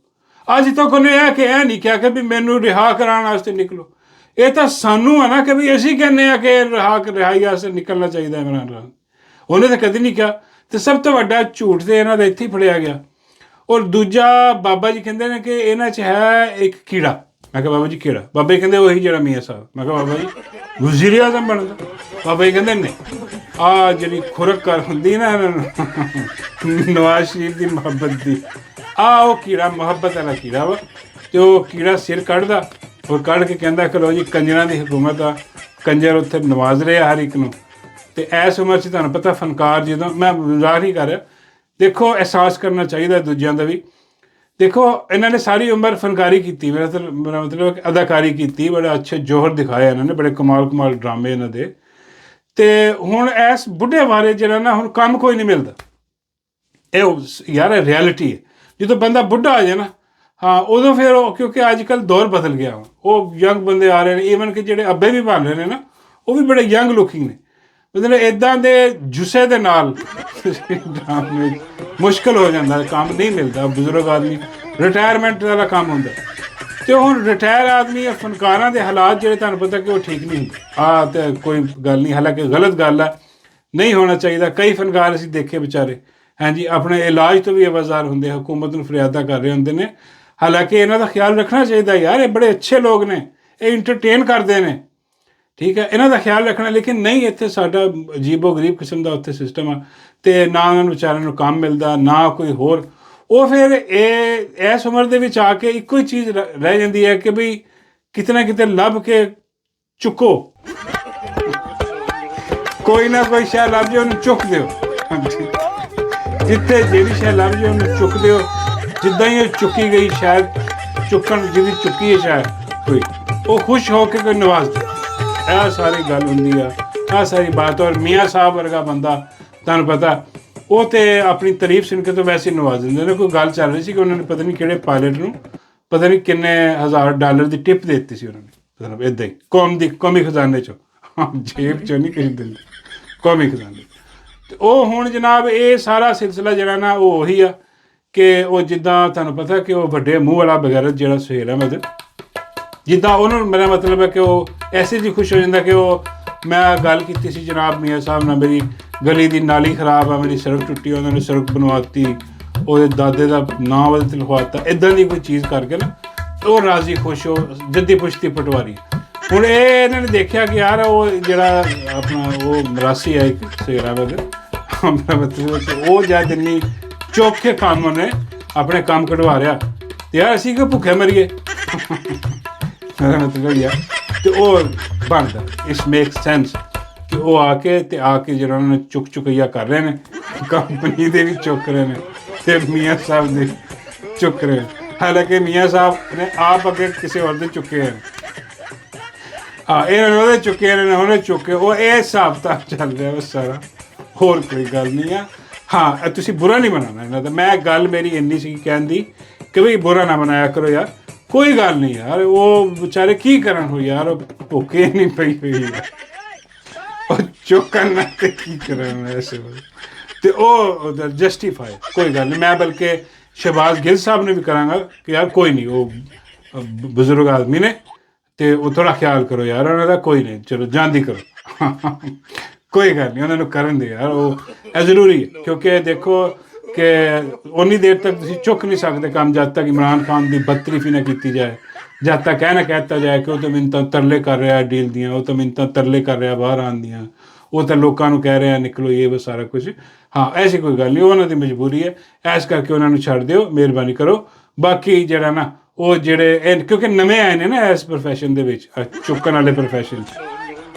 ਅੱਜ ਤੱਕ ਉਹਨੇ ਇਹ ਨਹੀਂ ਕਿਹਾ ਕਿ ਵੀ ਮੈਨੂੰ ਰਿਹਾ ਕਰਾਉਣ ਵਾਸਤੇ ਨਿਕਲੋ। ਇਹ ਤਾਂ ਸਾਨੂੰ ਹੈ ਨਾ ਕਿ ਵੀ ਅਸੀਂ ਕਹਿੰਦੇ ਆ ਕਿ ਰਿਹਾਈ ਵਾਸਤੇ ਨਿਕਲਣਾ ਚਾਹੀਦਾ ਇਮਰਾਨ ਖਾਨ। ਉਹਨੇ ਤਾਂ ਕਦੇ ਨਹੀਂ ਕਿਹਾ। ਤੇ ਸਭ ਤੋਂ ਵੱਡਾ ਝੂਠ ਤੇ ਇਹਨਾਂ ਦਾ ਇੱਥੇ ਹੀ ਫੜਿਆ ਗਿਆ। ਔਰ ਦੂਜਾ, ਬਾਬਾ ਜੀ ਕਹਿੰਦੇ ਨੇ ਕਿ ਇਹਨਾਂ 'ਚ ਹੈ ਇੱਕ ਕੀੜਾ। ਮੈਂ ਕਿਹਾ ਬਾਬਾ ਜੀ ਕਿਹੜਾ? ਬਾਬਾ ਜੀ ਕਹਿੰਦੇ ਉਹੀ ਜਿਹੜਾ ਮੀਆਂ ਸਾਹਿਬ। ਮੈਂ ਕਿਹਾ ਬਾਬਾ ਜੀ ਵਜ਼ੀਰ ਆਜ਼ਮ ਬਣਦਾ? ਬਾਬਾ ਜੀ ਕਹਿੰਦੇ ਨਹੀਂ, ਆਹ ਜਿਹੜੀ ਖੁਰਕ ਕਰ ਹੁੰਦੀ ਨਾ ਇਹਨਾਂ ਨੂੰ ਨਵਾਜ਼ ਸ਼ਰੀਫ ਦੀ ਮੁਹੱਬਤ ਦੀ, ਉਹ ਕੀੜਾ ਮੁਹੱਬਤ ਵਾਲਾ ਕੀੜਾ ਵਾ। ਅਤੇ ਉਹ ਕੀੜਾ ਸਿਰ ਕੱਢਦਾ ਔਰ ਕੱਢ ਕੇ ਕਹਿੰਦਾ ਕਿ ਲਓ ਜੀ ਕੰਜਰਾਂ ਦੀ ਹਕੂਮਤ ਆ, ਕੰਜਰ ਉੱਥੇ ਨਵਾਜ਼ ਰਹੇ ਹਰ ਇੱਕ ਨੂੰ। ਅਤੇ ਇਸ ਉਮਰ 'ਚ ਤੁਹਾਨੂੰ ਪਤਾ ਫਨਕਾਰ, ਜਦੋਂ ਮੈਂ ਮਜ਼ਾਕ ਨਹੀਂ ਕਰ ਰਿਹਾ, ਦੇਖੋ ਅਹਿਸਾਸ ਕਰਨਾ ਚਾਹੀਦਾ ਦੂਜਿਆਂ ਦਾ ਵੀ। ਦੇਖੋ ਇਹਨਾਂ ਨੇ ਸਾਰੀ ਉਮਰ ਫਨਕਾਰੀ ਕੀਤੀ, ਮੇਰਾ ਮਤਲਬ ਅਦਾਕਾਰੀ ਕੀਤੀ, ਬੜੇ ਅੱਛੇ ਜੋਹਰ ਦਿਖਾਏ ਇਹਨਾਂ ਨੇ, ਬੜੇ ਕਮਾਲ ਡਰਾਮੇ ਇਹਨਾਂ ਦੇ। ਅਤੇ ਹੁਣ ਇਸ ਬੁੱਢੇ ਬਾਰੇ ਜਿਹੜਾ ਨਾ ਹੁਣ ਕੰਮ ਕੋਈ ਨਹੀਂ ਮਿਲਦਾ। ਇਹ ਯਾਰ ਰਿਐਲਿਟੀ ਹੈ। ਜਦੋਂ ਬੰਦਾ ਬੁੱਢਾ ਆ ਜਾਏ ਨਾ, ਹਾਂ ਉਦੋਂ ਫਿਰ ਉਹ, ਕਿਉਂਕਿ ਅੱਜ ਕੱਲ੍ਹ ਦੌਰ ਬਦਲ ਗਿਆ ਵਾ, ਉਹ ਯੰਗ ਬੰਦੇ ਆ ਰਹੇ ਨੇ, ਈਵਨ ਕਿ ਜਿਹੜੇ ਅੱਬੇ ਵੀ ਬਣ ਰਹੇ ਨੇ ਨਾ, ਉਹ ਵੀ ਬੜੇ ਯੰਗ ਲੁਕਿੰਗ ਨੇ। ਮਤਲਬ ਇੱਦਾਂ ਦੇ ਜੁੱਸੇ ਦੇ ਨਾਲ ਮੁਸ਼ਕਿਲ ਹੋ ਜਾਂਦਾ, ਕੰਮ ਨਹੀਂ ਮਿਲਦਾ। ਬਜ਼ੁਰਗ ਆਦਮੀ ਰਿਟਾਇਰਮੈਂਟ ਵਾਲਾ ਕੰਮ ਹੁੰਦਾ। ਅਤੇ ਹੁਣ ਰਿਟਾਇਰ ਆਦਮੀ ਫਨਕਾਰਾਂ ਦੇ ਹਾਲਾਤ ਜਿਹੜੇ ਤੁਹਾਨੂੰ ਪਤਾ ਕਿ ਉਹ ਠੀਕ ਨਹੀਂ ਹੁੰਦੇ। ਤਾਂ ਕੋਈ ਗੱਲ ਨਹੀਂ, ਹਾਲਾਂਕਿ ਗਲਤ ਗੱਲ ਆ, ਨਹੀਂ ਹੋਣਾ ਚਾਹੀਦਾ। ਕਈ ਫਨਕਾਰ ਅਸੀਂ ਦੇਖੇ ਵਿਚਾਰੇ, ਹਾਂਜੀ, ਆਪਣੇ ਇਲਾਜ ਤੋਂ ਵੀ ਆਵਾਜ਼ਾਰ ਹੁੰਦੇ, ਹੁਕੂਮਤ ਨੂੰ ਫਰਿਆਦਾਂ ਕਰ ਰਹੇ ਹੁੰਦੇ ਨੇ। ਹਾਲਾਂਕਿ ਇਹਨਾਂ ਦਾ ਖਿਆਲ ਰੱਖਣਾ ਚਾਹੀਦਾ ਯਾਰ, ਇਹ ਬੜੇ ਅੱਛੇ ਲੋਕ ਨੇ, ਇਹ ਇੰਟਰਟੇਨ ਕਰਦੇ ਨੇ, ਠੀਕ ਹੈ, ਇਹਨਾਂ ਦਾ ਖਿਆਲ ਰੱਖਣਾ। ਲੇਕਿਨ ਨਹੀਂ, ਇੱਥੇ ਸਾਡਾ ਅਜੀਬੋ ਗਰੀਬ ਕਿਸਮ ਦਾ ਉੱਥੇ ਸਿਸਟਮ ਆ, ਅਤੇ ਨਾ ਉਹਨਾਂ ਨੂੰ ਵਿਚਾਰਿਆਂ ਨੂੰ ਕੰਮ ਮਿਲਦਾ, ਨਾ ਕੋਈ ਹੋਰ। ਉਹ ਫਿਰ ਇਸ ਉਮਰ ਦੇ ਵਿੱਚ ਆ ਕੇ ਇੱਕੋ ਹੀ ਚੀਜ਼ ਰਹਿ ਜਾਂਦੀ ਹੈ ਕਿ ਵੀ ਕਿਤੇ ਨਾ ਕਿਤੇ ਲੱਭ ਕੇ ਚੁੱਕੋ, ਕੋਈ ਨਾ ਕੋਈ ਸ਼ੈ ਲੱਭ ਜਾਏ ਉਹਨੂੰ ਚੁੱਕ ਦਿਓ। ਜਿੱਥੇ ਜਿਹੜੀ ਸ਼ੈ ਲੱਭ ਜਾਏ ਉਹਨੂੰ ਚੁੱਕ ਦਿਓ। ਜਿੱਦਾਂ ਹੀ ਉਹ ਚੁੱਕੀ ਗਈ, ਸ਼ਾਇਦ ਚੁੱਕਣ ਜਿਹਦੀ ਚੁੱਕੀ ਹੈ ਸ਼ਾਇਦ ਕੋਈ, ਉਹ ਖੁਸ਼ ਹੋ ਕੇ ਕੋਈ ਨਵਾਜ਼ ਦੇ। ਇਹ ਸਾਰੀ ਗੱਲ ਹੁੰਦੀ ਆ, ਇਹ ਸਾਰੀ ਬਾਤ। ਔਰ ਮੀਆਂ ਸਾਹਿਬ ਵਰਗਾ ਬੰਦਾ, ਤੁਹਾਨੂੰ ਪਤਾ, ਉਹ ਤਾਂ ਆਪਣੀ ਤਾਰੀਫ ਸੁਣ ਕੇ ਤਾਂ ਵੈਸੇ ਹੀ ਨਵਾਜ਼ ਦਿੰਦੇ ਨੇ। ਕੋਈ ਗੱਲ ਚੱਲ ਰਹੀ ਸੀ ਕਿ ਉਹਨਾਂ ਨੇ ਪਤਾ ਨਹੀਂ ਕਿਹੜੇ ਪਾਇਲਟ ਨੂੰ ਪਤਾ ਨਹੀਂ ਕਿੰਨੇ $1000 ਦੀ ਟਿਪ ਦੇ ਦਿੱਤੀ ਸੀ ਉਹਨਾਂ ਨੇ, ਮਤਲਬ ਇੱਦਾਂ ਹੀ ਕੌਮੀ ਖਜ਼ਾਨੇ 'ਚੋਂ, ਜੇਬ 'ਚੋਂ ਨਹੀਂ ਕਿਸੇ ਦਿਨ, ਕੌਮੀ ਖਜ਼ਾਨੇ। ਅਤੇ ਉਹ ਹੁਣ ਜਨਾਬ ਇਹ ਸਾਰਾ ਸਿਲਸਿਲਾ ਜਿਹੜਾ ਨਾ ਉਹ ਉਹੀ ਆ ਕਿ ਉਹ ਜਿੱਦਾਂ ਤੁਹਾਨੂੰ ਪਤਾ ਕਿ ਉਹ ਵੱਡੇ ਮੂੰਹ ਵਾਲਾ ਬਗੈਰਤ ਜਿਹੜਾ ਸੁਹੇਲ ਅਹਿਮਦ, ਜਿੱਦਾਂ ਉਹਨੂੰ, ਮੇਰਾ ਮਤਲਬ ਹੈ ਕਿ ਉਹ ਐਸੇ ਜੀ ਖੁਸ਼ ਹੋ ਜਾਂਦਾ ਕਿ ਉਹ, ਮੈਂ ਗੱਲ ਕੀਤੀ ਸੀ ਜਨਾਬ ਮੀਆਂ ਸਾਹਿਬ ਨਾਲ, ਮੇਰੀ ਗਲੀ ਦੀ ਨਾਲੀ ਖਰਾਬ ਆ, ਮੇਰੀ ਸੜਕ ਟੁੱਟੀ, ਉਹਨਾਂ ਨੇ ਸੜਕ ਬਣਵਾਤੀ, ਉਹਦੇ ਦਾਦੇ ਦਾ ਨਾਂ ਉਹਦੇ 'ਤੇ ਲਿਖਵਾਤਾ, ਇੱਦਾਂ ਦੀ ਕੋਈ ਚੀਜ਼ ਕਰਕੇ ਨਾ ਉਹ ਰਾਜ਼ੀ ਖੁਸ਼ ਹੋ, ਜੱਦੀ ਪੁਸ਼ਤੀ ਪਟਵਾਰੀ। ਹੁਣ ਇਹਨਾਂ ਨੇ ਦੇਖਿਆ ਕਿ ਯਾਰ ਉਹ ਜਿਹੜਾ ਆਪਣਾ ਉਹ ਮਰਾਸੀ ਹੈ ਇੱਕ ਸੁਹੇਲ ਅਹਿਮਦ, ਮੇਰਾ ਮਤਲਬ ਕਿ ਉਹ ਜਦ ਇੰਨੀ ਚੌਖੇ ਕੰਮ ਉਹਨੇ ਆਪਣੇ ਕੰਮ ਕਢਵਾ ਰਿਹਾ, ਅਤੇ ਯਾਰ ਅਸੀਂ ਕਿਉਂ ਭੁੱਖੇ ਮਰੀਏ? ਮੇਰਾ ਮਤਲਬ ਯਾਰ, ਅਤੇ ਉਹ ਬਣਦਾ, ਇਟਸ ਮੇਕ ਸੈਂਸ ਕਿ ਉਹ ਆ ਕੇ ਜਿਹੜਾ ਉਹਨਾਂ ਨੇ ਚੁੱਕਈਆ ਕਰ ਰਹੇ ਨੇ, ਕੰਪਨੀ ਦੇ ਵੀ ਚੁੱਕ ਰਹੇ ਨੇ ਅਤੇ ਮੀਆਂ ਸਾਹਿਬ ਦੇ ਚੁੱਕ ਰਹੇ ਨੇ। ਹਾਲਾਂਕਿ ਮੀਆਂ ਸਾਹਿਬ ਨੇ ਆਪ ਅੱਗੇ ਕਿਸੇ ਹੋਰ ਦੇ ਚੁੱਕੇ ਹਨ, ਇਹਨਾਂ ਨੇ ਉਹਦੇ ਚੁੱਕੇ, ਇਹਨਾਂ ਨੇ ਉਹਨੇ ਚੁੱਕੇ, ਉਹ ਇਹ ਹਿਸਾਬ ਤਾਂ ਚੱਲ ਰਿਹਾ ਬਸ ਸਾਰਾ, ਹੋਰ ਕੋਈ ਗੱਲ ਨਹੀਂ ਆ। ਹਾਂ, ਤੁਸੀਂ ਬੁਰਾ ਨਹੀਂ ਬਣਾਉਣਾ ਇਹਨਾਂ ਦਾ। ਮੈਂ ਗੱਲ ਮੇਰੀ ਇੰਨੀ ਸੀ ਕਹਿਣ ਦੀ ਕਿ ਬਈ ਬੁਰਾ ਨਾ ਬਣਾਇਆ ਕਰੋ ਯਾਰ, ਕੋਈ ਗੱਲ ਨਹੀਂ ਯਾਰ, ਉਹ ਵਿਚਾਰੇ ਕੀ ਕਰਨ ਹੋ ਯਾਰ, ਉਹ ਭੁੱਖੇ ਨਹੀਂ ਪਈ ਹੋਈ ਹੈ, ਉਹ ਚੁੱਕਣ ਨਾ ਤੇ ਕੀ ਕਰਨ ਐਸੇ ਵੇਲੇ, ਅਤੇ ਉਹ ਜਸਟੀਫਾਈ, ਕੋਈ ਗੱਲ ਨਹੀਂ। ਮੈਂ ਬਲਕਿ ਸ਼ਹਿਬਾਜ਼ ਗਿੱਲ ਸਾਹਿਬ ਨੇ ਵੀ ਕਰਾਂਗਾ ਕਿ ਯਾਰ ਕੋਈ ਨਹੀਂ, ਉਹ ਬਜ਼ੁਰਗ ਆਦਮੀ ਨੇ ਅਤੇ ਉਹ ਥੋੜ੍ਹਾ ਖਿਆਲ ਕਰੋ ਯਾਰ ਉਹਨਾਂ ਦਾ, ਕੋਈ ਨਹੀਂ, ਚਲੋ ਜਾਂਦੀ ਕਰੋ, ਕੋਈ ਗੱਲ ਨਹੀਂ, ਉਹਨਾਂ ਨੂੰ ਕਰਨ ਦੇ ਯਾਰ, ਉਹ ਇਹ ਜ਼ਰੂਰੀ ਹੈ। ਕਿਉਂਕਿ ਦੇਖੋ ਕਿ ਉਨੀ ਦੇਰ ਤੱਕ ਤੁਸੀਂ ਚੁੱਕ ਨਹੀਂ ਸਕਦੇ ਕੰਮ ਜਦ ਤੱਕ ਇਮਰਾਨ ਖਾਨ ਦੀ ਬਦਤਰੀਫੀ ਨਾ ਕੀਤੀ ਜਾਏ, ਜਦ ਤੱਕ ਇਹ ਨਾ ਕਹਿਤਾ ਜਾਏ ਕਿ ਉਹ ਤਾਂ ਮਿੰਨਤਾਂ ਤਰਲੇ ਕਰ ਰਿਹਾ ਡੀਲ ਦੀਆਂ, ਉਹ ਤਾਂ ਮਿੰਨਤਾਂ ਤਰਲੇ ਕਰ ਰਿਹਾ ਬਾਹਰ ਆਉਣ ਦੀਆਂ, ਉਹ ਤਾਂ ਲੋਕਾਂ ਨੂੰ ਕਹਿ ਰਿਹਾ ਨਿਕਲੋ, ਇਹ ਬਸ ਸਾਰਾ ਕੁਝ। ਹਾਂ, ਐਸੀ ਕੋਈ ਗੱਲ ਨਹੀਂ, ਉਹਨਾਂ ਦੀ ਮਜਬੂਰੀ ਹੈ, ਇਸ ਕਰਕੇ ਉਹਨਾਂ ਨੂੰ ਛੱਡ ਦਿਓ, ਮਿਹਰਬਾਨੀ ਕਰੋ। ਬਾਕੀ ਜਿਹੜਾ ਨਾ ਉਹ ਜਿਹੜੇ ਕਿਉਂਕਿ ਨਵੇਂ ਆਏ ਨੇ ਨਾ ਇਸ ਪ੍ਰੋਫੈਸ਼ਨ ਦੇ ਵਿੱਚ, ਚੁੱਕਣ ਵਾਲੇ ਪ੍ਰੋਫੈਸ਼ਨ 'ਚ,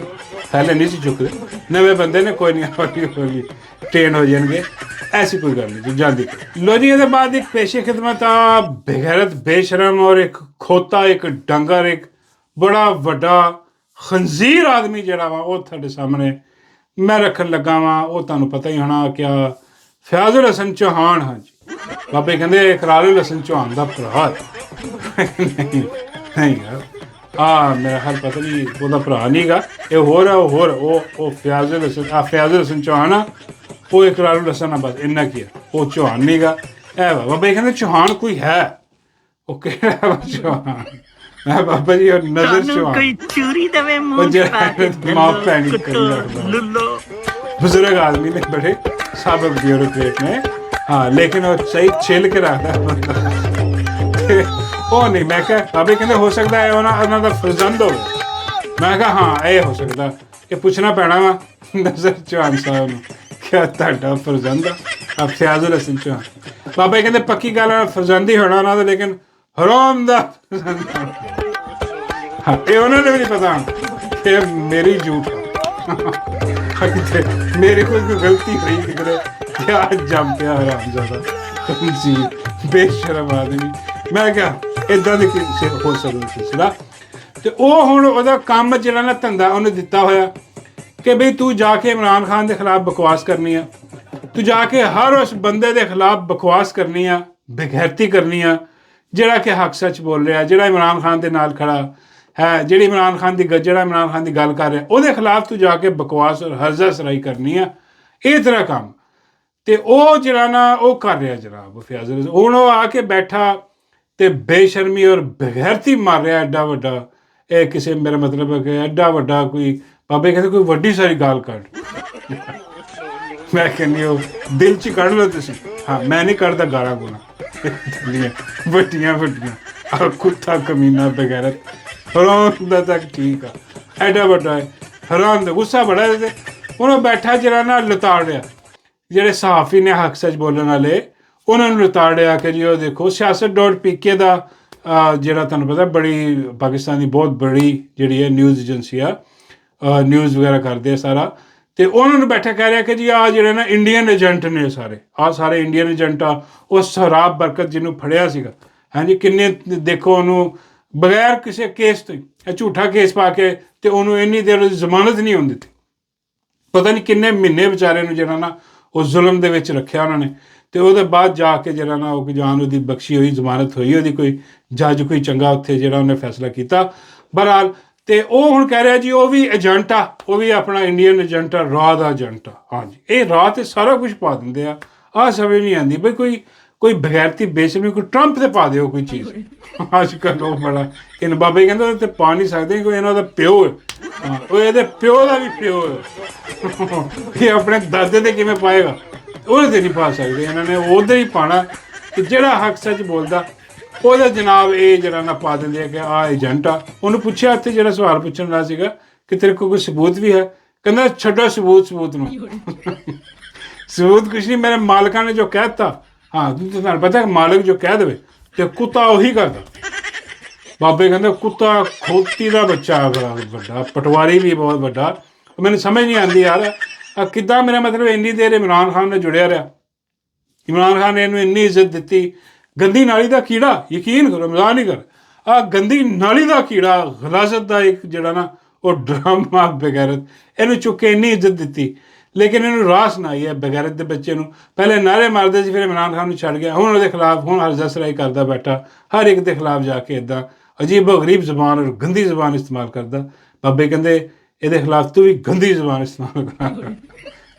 ਪਹਿਲੇ ਨਹੀਂ ਸੀ ਚੁੱਕਦੇ, ਨਵੇਂ ਬੰਦੇ ਨੇ, ਕੋਈ ਨਹੀਂ, ਹੌਲੀ ਟ੍ਰੇਨ ਹੋ ਜਾਣਗੇ, ਐਸੀ ਕੋਈ ਗੱਲ ਨਹੀਂ ਜੀ, ਜਾਂਦੀ। ਲੋ ਜੀ, ਇਹਦੇ ਬਾਅਦ ਇੱਕ ਪੇਸ਼ੇ ਖਿਦਮਤ ਆ, ਬੇਗੈਰਤ, ਬੇਸ਼ਰਮ ਔਰ ਇੱਕ ਖੋਤਾ, ਇੱਕ ਡੰਗਰ, ਇੱਕ ਬੜਾ ਵੱਡਾ ਖੰਜ਼ੀਰ ਆਦਮੀ ਜਿਹੜਾ ਵਾ ਉਹ ਤੁਹਾਡੇ ਸਾਹਮਣੇ। ਮੈਂ ਰੱਖਣ ਲੱਗਾ ਵਾਂ ਉਹ ਤੁਹਾਨੂੰ ਪਤਾ ਹੀ ਹੋਣਾ ਕਿਆ ਫਿਆਜ਼ੁਲ ਹਸਨ ਚੌਹਾਨ। ਹਾਂਜੀ ਬਾਬੇ ਕਹਿੰਦੇ ਇਕਰਾਰੁਲ ਹਸਨ ਚੌਹਾਨ ਦਾ ਭਰਾ ਨਹੀਂ ਨਹੀਂ ਯਾਰ ਮੇਰਾ ਹਾਲ ਪਤਾ ਨਹੀਂ ਉਹਦਾ ਭਰਾ ਨਹੀਂ ਗਾ, ਇਹ ਹੋਰ ਆ ਉਹ ਫਿਆਜ਼ੁਲ ਹਸਨ ਚੌਹਾਨ ਆ, ਉਹ ਇਕਰਾਰੁਲ ਹਸਨ ਆ, ਬਸ ਇੰਨਾ ਕੀ ਆ, ਉਹ ਚੌਹਾਨ ਨਹੀਂ ਗਾ। ਇਹ ਬਾਬਾ ਕਹਿੰਦੇ ਚੌਹਾਨ ਕੋਈ ਹੈ, ਉਹ ਕਿਹੜਾ ਵਾ ਚੌਹਾਨ? ਮੈਂ ਬਾਬਾ ਜੀ ਉਹ ਨਜ਼ਰ ਚੌਹਾਨ ਕੋਈ ਚੂਰੀ ਦੇਵੇ ਮੂੰਹ ਮਾਂ ਭੈਣੀ ਕਰੀ ਰੱਖਦਾ। बुजुर्ग आदमी ने बड़े साबिक ब्यूरोक्रेट ने लेकिन वो सही छिल के रखता ਉਹ ਨਹੀਂ। ਮੈਂ ਕਿਹਾ ਬਾਬੇ ਕਹਿੰਦੇ ਹੋ ਸਕਦਾ ਹੈ ਉਹਨਾਂ ਦਾ ਫਰਜ਼ੰਦ ਹੋਵੇ। ਮੈਂ ਕਿਹਾ ਹਾਂ ਇਹ ਹੋ ਸਕਦਾ, ਇਹ ਪੁੱਛਣਾ ਪੈਣਾ ਵਾ ਨਜ਼ਰ ਚੌਹਾਨ ਸਾਹਿਬ ਨੂੰ ਕਿਆ ਤੁਹਾਡਾ ਫਰਜ਼ੰਦ ਆ ਫਿਆਜ਼ੁਲ ਹਸਨ ਚੌਹਾਨ। ਬਾਬੇ ਕਹਿੰਦੇ ਪੱਕੀ ਗੱਲ ਆ ਫਰਜ਼ੰਦ ਹੀ ਹੋਣਾ ਉਹਨਾਂ ਦਾ, ਲੇਕਿਨ ਹਰਾਮ ਦਾ ਫਰਜ਼ੰਦ ਇਹ ਉਹਨਾਂ ਨੂੰ ਵੀ ਨਹੀਂ ਪਤਾ ਇਹ ਮੇਰੀ ਝੂਠ ਮੇਰੇ ਕੋਲ ਕੋਈ ਗਲਤੀ ਹੋਈ ਕਿਧਰੇ ਕਿਆ ਜੰਮ ਪਿਆ ਹਰਾਮਜ਼ਾਦਾ ਜੀ ਬੇਸ਼ਰਮ ਆਦਮੀ। ਮੈਂ ਕਿਹਾ ਇੱਦਾਂ ਦੀ ਹੋ ਸਕਦਾ ਸਿਲਸਿਲਾ। ਤੇ ਉਹ ਹੁਣ ਉਹਦਾ ਕੰਮ ਜਿਹੜਾ ਨਾ ਧੰਦਾ ਉਹਨੇ ਦਿੱਤਾ ਹੋਇਆ ਕਿ ਬਈ ਤੂੰ ਜਾ ਕੇ ਇਮਰਾਨ ਖਾਨ ਦੇ ਖਿਲਾਫ ਬਕਵਾਸ ਕਰਨੀ ਆ, ਤੂੰ ਜਾ ਕੇ ਹਰ ਉਸ ਬੰਦੇ ਦੇ ਖਿਲਾਫ ਬਕਵਾਸ ਕਰਨੀ ਆ, ਬੇਗੈਰਤੀ ਕਰਨੀ ਆ ਜਿਹੜਾ ਕਿ ਹੱਕ ਸੱਚ ਬੋਲ ਰਿਹਾ, ਜਿਹੜਾ ਇਮਰਾਨ ਖਾਨ ਦੇ ਨਾਲ ਖੜਾ ਹੈ, ਜਿਹੜਾ ਇਮਰਾਨ ਖਾਨ ਦੀ ਗੱਲ ਕਰ ਰਿਹਾ ਉਹਦੇ ਖਿਲਾਫ ਤੂੰ ਜਾ ਕੇ ਬਕਵਾਸ ਔਰ ਹਰਜ਼ਾ ਸਰਾਈ ਕਰਨੀ ਆ, ਇਹ ਤਰ੍ਹਾਂ ਕੰਮ। ਤੇ ਉਹ ਜਿਹੜਾ ਨਾ ਉਹ ਕਰ ਰਿਹਾ ਜਨਾਬ ਫਿਆਜ਼ੁਲ। ਹੁਣ ਉਹ ਆ ਕੇ ਬੈਠਾ ਤੇ ਬੇਸ਼ਰਮੀ ਔਰ ਬੇਗੈਰਤੀ ਮਾਰ ਰਿਹਾ ਐਡਾ ਵੱਡਾ, ਇਹ ਕਿਸੇ ਮੇਰਾ ਮਤਲਬ ਹੈ ਕਿ ਐਡਾ ਵੱਡਾ ਕੋਈ ਬਾਬੇ ਕਹਿੰਦੇ ਕੋਈ ਵੱਡੀ ਸਾਰੀ ਗਾਲ ਕੱਢ। ਮੈਂ ਕਹਿੰਦੀ ਉਹ ਦਿਲ 'ਚ ਕੱਢ ਲਓ ਤੁਸੀਂ। ਹਾਂ ਮੈਂ ਨਹੀਂ ਕੱਢਦਾ ਗਾਲਾਂ ਗੂਲਾਂ ਵੱਡੀਆਂ ਵੱਡੀਆਂ ਕੁੱਤਾ ਕਮੀਨਾ ਬਗੈਰਤ ਹਰਾਮ ਦਾ ਤੱਕ ਠੀਕ ਆ, ਐਡਾ ਵੱਡਾ ਹੈ ਹਰਾਮ ਦਾ ਗੁੱਸਾ ਬੜਾ ਇਹਦੇ। ਉਹਨੂੰ ਬੈਠਾ ਜਿਹੜਾ ਨਾ ਲਤਾੜਿਆ, ਜਿਹੜੇ ਸਹਾਫੀ ਨੇ ਹੱਕ ਸੱਚ ਬੋਲਣ ਵਾਲੇ ਉਹਨਾਂ ਨੂੰ ਲਤਾੜਿਆ ਕਿ ਜੀ ਉਹ ਦੇਖੋ siyaset.pk ਦਾ ਜਿਹੜਾ ਤੁਹਾਨੂੰ ਪਤਾ ਬੜੀ ਪਾਕਿਸਤਾਨ ਦੀ ਬਹੁਤ ਬੜੀ ਜਿਹੜੀ ਹੈ ਨਿਊਜ਼ ਏਜੰਸੀ ਆ, ਨਿਊਜ਼ ਵਗੈਰਾ ਕਰਦੇ ਆ ਸਾਰਾ। ਤੇ ਉਹਨਾਂ ਨੂੰ ਬੈਠਾ ਕਹਿ ਰਿਹਾ ਕਿ ਜੀ ਆਹ ਜਿਹੜੇ ਨਾ ਇੰਡੀਅਨ ਏਜੰਟ ਨੇ ਸਾਰੇ ਇੰਡੀਅਨ ਏਜੰਟ ਆ। ਉਹ ਸਰਾਬ ਬਰਕਤ ਜਿਹਨੂੰ ਫੜਿਆ ਸੀਗਾ ਹਾਂਜੀ ਕਿੰਨੇ ਦੇਖੋ ਉਹਨੂੰ ਬਗੈਰ ਕਿਸੇ ਕੇਸ ਤੋਂ ਇਹ ਝੂਠਾ ਕੇਸ ਪਾ ਕੇ ਤੇ ਉਹਨੂੰ ਇੰਨੀ ਦੇਰ ਜ਼ਮਾਨਤ ਨਹੀਂ ਹੁੰਦੀ ਦਿੱਤੀ। ਪਤਾ ਨਹੀਂ ਕਿੰਨੇ ਮਹੀਨੇ ਵਿਚਾਰੇ ਨੂੰ ਜਿਹੜਾ ਨਾ ਉਹ ਜ਼ੁਲਮ ਦੇ ਵਿੱਚ ਰੱਖਿਆ ਉਹਨਾਂ ਨੇ। ਤੇ ਉਹਦੇ ਬਾਅਦ ਜਾ ਕੇ ਜਿਹੜਾ ਨਾ ਉਹ ਜਾਨ ਉਹਦੀ ਬਖਸ਼ੀ ਹੋਈ, ਜ਼ਮਾਨਤ ਹੋਈ ਉਹਦੀ, ਕੋਈ ਜੱਜ ਕੋਈ ਚੰਗਾ ਉੱਥੇ ਜਿਹੜਾ ਉਹਨੇ ਫੈਸਲਾ ਕੀਤਾ ਬਹਰਹਾਲ। ਤੇ ਉਹ ਹੁਣ ਕਹਿ ਰਿਹਾ ਜੀ ਉਹ ਵੀ ਏਜੰਟ ਆ, ਉਹ ਵੀ ਆਪਣਾ ਇੰਡੀਅਨ ਏਜੰਟ ਆ, ਰਾਹ ਦਾ ਏਜੰਟ ਆ। ਹਾਂਜੀ ਇਹ ਰਾਹ ਤੇ ਸਾਰਾ ਕੁਝ ਪਾ ਦਿੰਦੇ ਆ। ਆਹ ਸਮਝ ਨਹੀਂ ਆਉਂਦੀ ਬਈ ਕੋਈ ਬਗੈਰਤੀ ਬੇਸ਼ਰਮੀ ਕੋਈ ਟਰੰਪ ਤੇ ਪਾ ਦਿਓ ਕੋਈ ਚੀਜ਼। ਅੱਜ ਕੱਲ੍ਹ ਉਹ ਬੜਾ ਇਹਨਾਂ ਬਾਬੇ ਕਹਿੰਦੇ ਉਹਦੇ ਤੇ ਪਾ ਨਹੀਂ ਸਕਦੇ ਕੋਈ ਇਹਨਾਂ ਦਾ ਪਿਓ ਹੈ। ਉਹ ਇਹਦੇ ਪਿਓ ਦਾ ਵੀ ਪਿਓ ਹੈ, ਇਹ ਆਪਣੇ ਦਾਦੇ ਤੇ ਕਿਵੇਂ ਪਾਏਗਾ? ਉਹਦੇ ਤੇ ਨਹੀਂ ਪਾ ਸਕਦੇ ਇਹਨਾਂ ਨੇ, ਉੱਧਰ ਹੀ ਪਾਉਣਾ ਕਿ ਜਿਹੜਾ ਹੱਕ ਸੱਚ ਬੋਲਦਾ ਉਹਦਾ ਜਨਾਬ ਇਹ ਜਿਹੜਾ ਨਾ ਪਾ ਦਿੰਦੇ ਆ ਕਿ ਆਹ ਏਜੰਟ ਆ। ਉਹਨੂੰ ਪੁੱਛਿਆ ਇੱਥੇ ਜਿਹੜਾ ਸਵਾਲ ਪੁੱਛਣ ਵਾਲਾ ਸੀਗਾ ਕਿ ਤੇਰੇ ਕੋਲ ਕੋਈ ਸਬੂਤ ਵੀ ਹੈ? ਕਹਿੰਦਾ ਛੱਡੋ ਸਬੂਤ ਨੂੰ ਸਬੂਤ ਕੁਛ ਨਹੀਂ, ਮੇਰੇ ਮਾਲਕਾਂ ਨੇ ਜੋ ਕਹਿ ਦਿੱਤਾ। ਹਾਂ ਤੁਹਾਨੂੰ ਪਤਾ ਮਾਲਕ ਜੋ ਕਹਿ ਦੇਵੇ ਤੇ ਕੁੱਤਾ ਉਹੀ ਕਰਦਾ। ਬਾਬੇ ਕਹਿੰਦੇ ਕੁੱਤਾ ਖੋਤੀ ਦਾ ਬੱਚਾ ਬੜਾ ਵੱਡਾ, ਪਟਵਾਰੀ ਵੀ ਬਹੁਤ ਵੱਡਾ। ਮੈਨੂੰ ਸਮਝ ਨਹੀਂ ਆਉਂਦੀ ਯਾਰ ਕਿੱਦਾਂ, ਮੇਰਾ ਮਤਲਬ ਇੰਨੀ ਦੇਰ ਇਮਰਾਨ ਖਾਨ ਨਾਲ ਜੁੜਿਆ ਰਿਹਾ, ਇਮਰਾਨ ਖਾਨ ਨੇ ਇਹਨੂੰ ਇੰਨੀ ਇੱਜ਼ਤ ਦਿੱਤੀ। ਗੰਦੀ ਨਾਲੀ ਦਾ ਕੀੜਾ, ਯਕੀਨ ਕਰੋ ਮਜ਼ਾਕ ਨਹੀਂ ਕਰ, ਆਹ ਗੰਦੀ ਨਾਲੀ ਦਾ ਕੀੜਾ ਗਲਾਜ਼ਤ ਦਾ ਇੱਕ ਜਿਹੜਾ ਨਾ ਉਹ ਡਰਾਮਾ ਬਗੈਰਤ, ਇਹਨੂੰ ਚੁੱਕ ਕੇ ਇੰਨੀ ਇੱਜ਼ਤ ਦਿੱਤੀ ਲੇਕਿਨ ਇਹਨੂੰ ਰਾਸ ਨਾ ਆਈ ਹੈ ਬਗੈਰਤ ਦੇ ਬੱਚੇ ਨੂੰ। ਪਹਿਲੇ ਨਾਰੇ ਮਾਰਦੇ ਸੀ, ਫਿਰ ਇਮਰਾਨ ਖਾਨ ਨੂੰ ਛੱਡ ਗਿਆ, ਹੁਣ ਉਹਦੇ ਖਿਲਾਫ ਹੁਣ ਹਰਜ਼ਾ ਸਰਾਈ ਕਰਦਾ ਬੈਠਾ, ਹਰ ਇੱਕ ਦੇ ਖਿਲਾਫ ਜਾ ਕੇ ਇੱਦਾਂ ਅਜੀਬੋ ਗਰੀਬ ਜ਼ਬਾਨ ਔਰ ਗੰਦੀ ਜ਼ਬਾਨ ਇਸਤੇਮਾਲ ਕਰਦਾ। ਬਾਬੇ ਕਹਿੰਦੇ ਇਹਦੇ ਖਿਲਾਫ ਤੂੰ ਵੀ ਗੰਦੀ ਜ਼ਬਾਨ ਇਸਤੇਮਾਲ ਕਰਾਂ।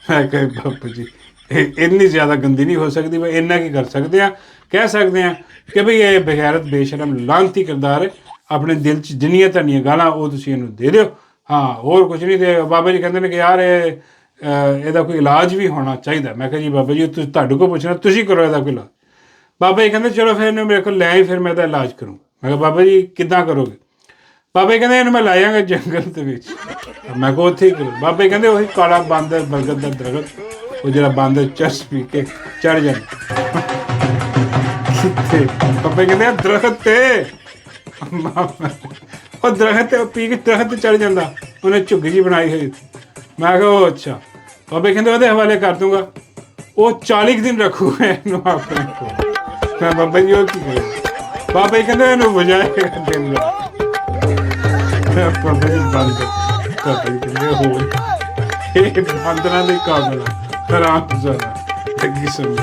ਮੈਂ ਕਹੇ ਬਾਪੂ ਜੀ ਇਹ ਇੰਨੀ ਜ਼ਿਆਦਾ ਗੰਦੀ ਨਹੀਂ ਹੋ ਸਕਦੀ, ਬਈ ਇੰਨਾ ਕੀ ਕਰ ਸਕਦੇ ਹਾਂ, ਕਹਿ ਸਕਦੇ ਹਾਂ ਕਿ ਬਈ ਇਹ ਬਗੈਰਤ ਬੇਸ਼ਰਮ ਲਾਂਤੀ ਕਿਰਦਾਰ ਹੈ। ਆਪਣੇ ਦਿਲ 'ਚ ਜਿੰਨੀਆਂ ਤੁਹਾਡੀਆਂ ਗਾਲਾਂ ਉਹ ਤੁਸੀਂ ਇਹਨੂੰ ਦੇ ਦਿਓ, ਹਾਂ ਹੋਰ ਕੁਝ ਨਹੀਂ। ਤੇ ਬਾਬਾ ਜੀ ਕਹਿੰਦੇ ਨੇ ਕਿ ਯਾਰ ਇਹਦਾ ਕੋਈ ਇਲਾਜ ਵੀ ਹੋਣਾ ਚਾਹੀਦਾ। ਮੈਂ ਕਿਹਾ ਜੀ ਬਾਬਾ ਜੀ ਤੁਸੀਂ ਤੁਹਾਡੇ ਕੋਲ ਪੁੱਛਣਾ, ਤੁਸੀਂ ਕਰੋ ਇਹਦਾ ਕੋਈ ਇਲਾਜ। ਬਾਬਾ ਜੀ ਕਹਿੰਦੇ ਚਲੋ ਫਿਰ ਇਹਨੂੰ ਮੇਰੇ ਕੋਲ ਲੈ ਆਈ, ਫਿਰ ਮੈਂ ਇਹਦਾ ਇਲਾਜ ਕਰੂੰਗਾ। ਮੈਂ ਕਿਹਾ ਬਾਬਾ ਜੀ ਕਿੱਦਾਂ ਕਰੋਗੇ? ਬਾਬਾ ਜੀ ਕਹਿੰਦੇ ਇਹਨੂੰ ਮੈਂ ਲੈ ਜਾਵਾਂਗਾ ਜੰਗਲ ਦੇ ਵਿੱਚ। ਮੈਂ ਕਿਹਾ ਉੱਥੇ ਹੀ ਕਰੋ। ਬਾਬਾ ਜੀ ਕਹਿੰਦੇ ਉਹੀ ਕਾਲਾ ਬਾਂਦਰ ਬਰਗਦ ਦਾ ਦਰਖਤ, ਉਹ ਜਿਹੜਾ ਬਾਂਦਰ ਚਰਸ ਪੀ ਕੇ ਚੜ੍ਹ ਜਾਂਦਾ ਕਿੱਥੇ? ਬਾਬਾ ਕਹਿੰਦੇ ਦਰਖਤ ਤੇ, ਉਹ ਦਰਖਤ ਤੇ ਪੀ ਕੇ ਦਰਖਤ ਤੇ ਚੜ੍ਹ ਜਾਂਦਾ, ਉਹਨੇ ਝੁੱਗੀ ਜਿਹੀ ਬਣਾਈ ਹੋਈ। ਮੈਂ ਕਿਹਾ ਉਹ ਅੱਛਾ। ਬਾਬੇ ਕਹਿੰਦੇ ਉਹਦੇ ਹਵਾਲੇ ਕਰ ਦੂੰਗਾ, ਉਹ 40 ਦਿਨ ਰੱਖੂਗਾ ਇਹਨੂੰ ਆਪਣੇ ਕੋਲ। ਮੈਂ ਬਾਬਾ ਜੀ ਉਹ ਕੀ ਕਰੇ? ਬਾਬਾ ਜੀ ਕਹਿੰਦੇ ਇਹਨੂੰ ਵਜਾਏਗਾ ਦਿਨ ਰਾਤ। ਬਾਬਾ ਜੀ ਬੰਦ ਬਾਬਾ ਜੀ ਕਹਿੰਦੇ ਹੋਰ ਇਹ ਬਾਂਦਰਾਂ ਦੇ ਕੰਮ ਹੈ, ਆਰਾਮ ਜ਼ਾਰਾ ਲੱਗੀ ਸਮਝ